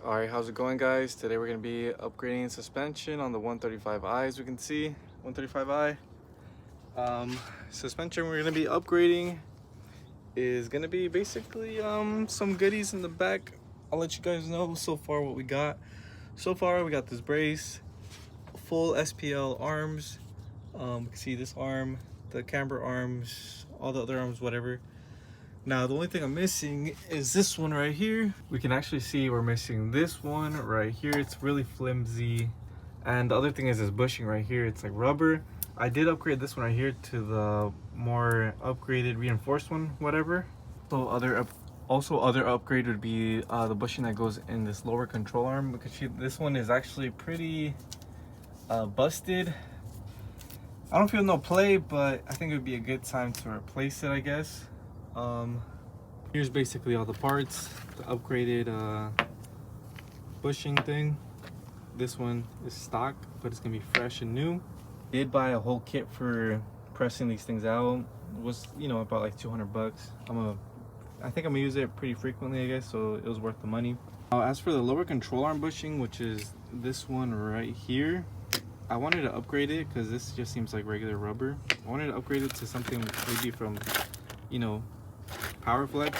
Alright, how's it going, guys? Today we're going to be upgrading suspension on the 135i. As we can see, 135i. Suspension we're going to be upgrading is going to be basically some goodies in the back. I'll let you guys know so far what we got. So far we got this brace, full SPL arms. You can see this arm, the camber arms, all the other arms, whatever. Now the only thing I'm missing is this one right here. We can actually see we're missing this one right here. It's really flimsy. And the other thing is this bushing right here. It's like rubber. I did upgrade this one right here to the more upgraded reinforced one, whatever. So other upgrade would be the bushing that goes in this lower control arm, because this one is actually pretty busted. I don't feel no play, but I think it would be a good time to replace it, I guess. Here's basically all the parts, the upgraded bushing thing. This one is stock, but it's gonna be fresh and new. Did buy a whole kit for pressing these things out. It was, you know, about like 200 bucks. I think I'm gonna use it pretty frequently, I guess, so it was worth the money. As for the lower control arm bushing, which is this one right here, I wanted to upgrade it because this just seems like regular rubber. I wanted to upgrade it to something maybe from, you know, PowerFlex,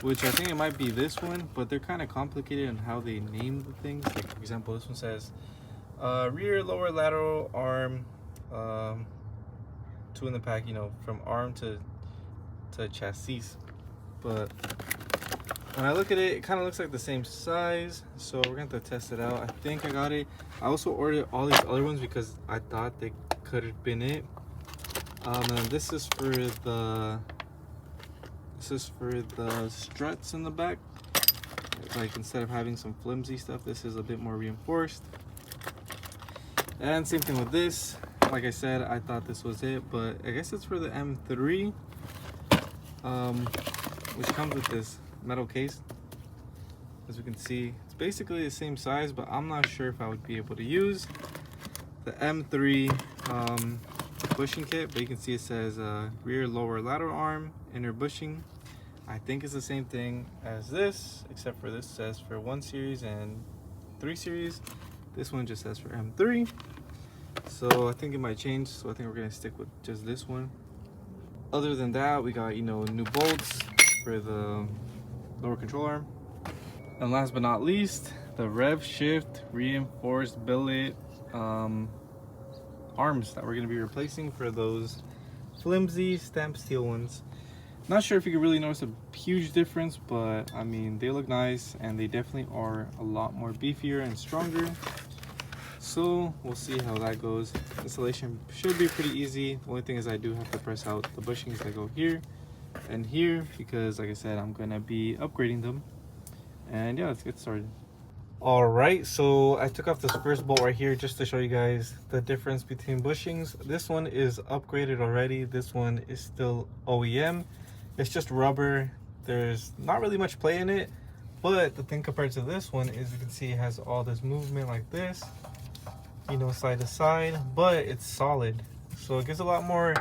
which I think it might be this one, but they're kind of complicated in how they name the things. Like, for example, this one says rear lower lateral arm, two in the pack, you know, from arm to chassis. But when I look at it, it kind of looks like the same size, so we're going to have to test it out. I think I got it. I also ordered all these other ones because I thought they could have been it. And this is for the struts in the back. Like, instead of having some flimsy stuff, this is a bit more reinforced. And same thing with this. Like I said, I thought this was it, but I guess it's for the M3, which comes with this metal case. As we can see, it's basically the same size, but I'm not sure if I would be able to use the M3 bushing kit. But you can see it says rear lower lateral arm, inner bushing. I think it's the same thing as this, except for this says for 1 series and 3 series. This one just says for M3. So I think it might change, so I think we're gonna stick with just this one. Other than that, we got, you know, new bolts for the lower control arm. And last but not least, the RevShift reinforced billet arms that we're going to be replacing for those flimsy stamped steel ones. Not sure if you can really notice a huge difference, but I mean, they look nice and they definitely are a lot more beefier and stronger. So we'll see how that goes. Installation should be pretty easy. The only thing is I do have to press out the bushings that go here and here, because like I said, I'm gonna be upgrading them. And yeah, let's get started. All right, so I took off this first bolt right here just to show you guys the difference between bushings. This one is upgraded already. This one is still OEM. It's just rubber. There's not really much play in it, but the thing compared to this one is you can see it has all this movement like this, you know, side to side, but it's solid, so it gives a lot more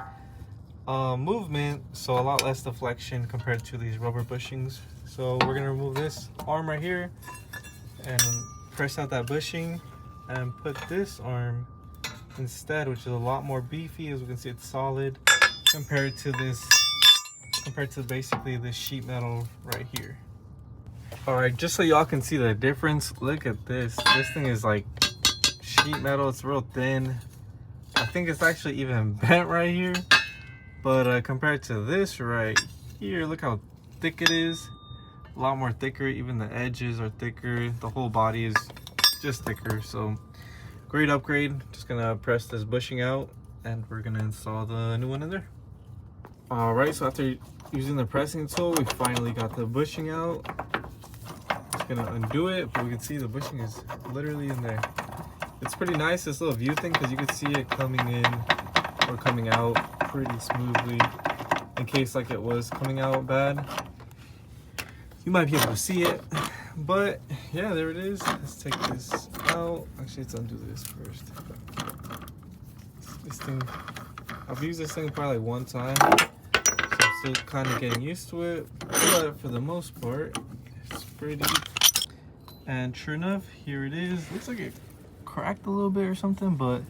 movement, so a lot less deflection compared to these rubber bushings. So we're gonna remove this arm right here and press out that bushing and put this arm instead, which is a lot more beefy. As we can see, it's solid compared to basically this sheet metal right here. All right, just so y'all can see the difference, look at this. This thing is like sheet metal. It's real thin. I think it's actually even bent right here, but compared to this right here, look how thick it is. A lot more thicker. Even the edges are thicker. The whole body is just thicker. So great upgrade. Just gonna press this bushing out and we're gonna install the new one in there. All right, so after using the pressing tool, we finally got the bushing out. Just gonna undo it, but we can see the bushing is literally in there. It's pretty nice, this little view thing, because you can see it coming in or coming out pretty smoothly. In case like it was coming out bad, you might be able to see it. But yeah, there it is. Let's take this out. Actually, let's undo this first. This thing, I've used this thing probably like 1 time, so I'm still kind of getting used to it, but for the most part, it's pretty And sure enough, here it is. Looks like it cracked a little bit or something, but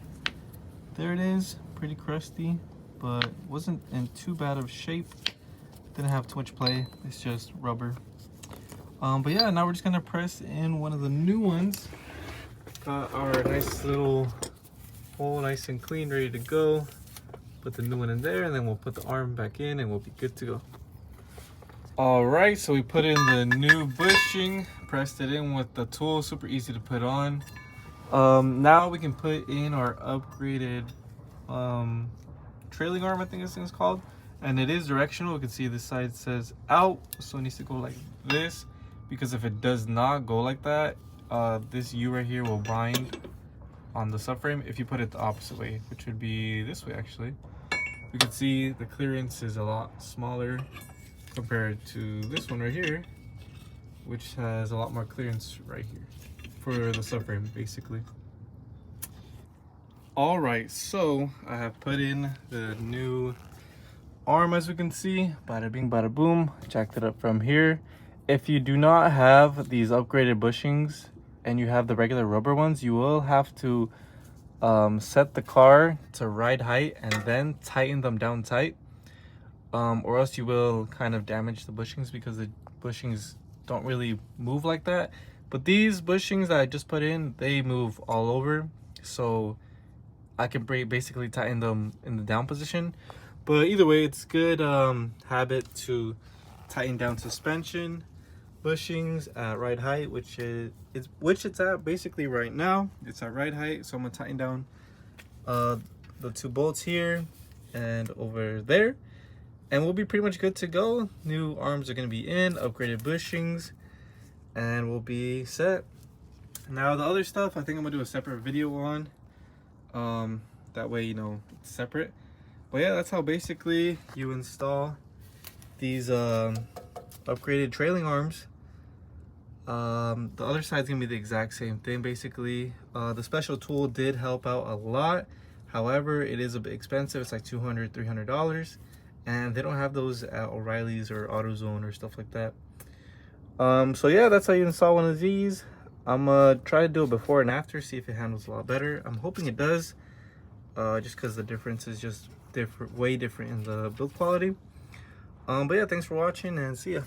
there it is. Pretty crusty, but wasn't in too bad of shape. Didn't have too much play. It's just rubber. But yeah, now we're just gonna press in one of the new ones. Got our nice little hole, nice and clean, ready to go. Put the new one in there, and then we'll put the arm back in, and we'll be good to go. All right, so we put in the new bushing, pressed it in with the tool, super easy to put on. Now we can put in our upgraded trailing arm, I think this thing's called, and it is directional. You can see this side says out, so it needs to go like this, because if it does not go like that, this U right here will bind on the subframe if you put it the opposite way, which would be this way actually. You can see the clearance is a lot smaller compared to this one right here, which has a lot more clearance right here for the subframe basically. All right, so I have put in the new arm, as we can see. Bada bing bada boom, jacked it up from here. If you do not have these upgraded bushings and you have the regular rubber ones, you will have to set the car to ride height and then tighten them down tight, or else you will kind of damage the bushings, because the bushings don't really move like that. But these bushings that I just put in, they move all over, so I can basically tighten them in the down position. But either way, it's good habit to tighten down suspension bushings at right height, which it's at basically right now. It's at right height, so I'm gonna tighten down the two bolts here and over there, and we'll be pretty much good to go. New arms are gonna be in, upgraded bushings, and we'll be set. Now the other stuff, I think I'm gonna do a separate video on. That way, you know, it's separate. But yeah, that's how basically you install these upgraded trailing arms. The other side's gonna be the exact same thing basically. The special tool did help out a lot. However, it is a bit expensive. It's like $200–300, and they don't have those at O'Reilly's or AutoZone or stuff like that. So yeah, that's how you install one of these. I'm gonna try to do it before and after, see if it handles a lot better. I'm hoping it does, just because the difference is just way different in the build quality. But yeah, thanks for watching, and see ya.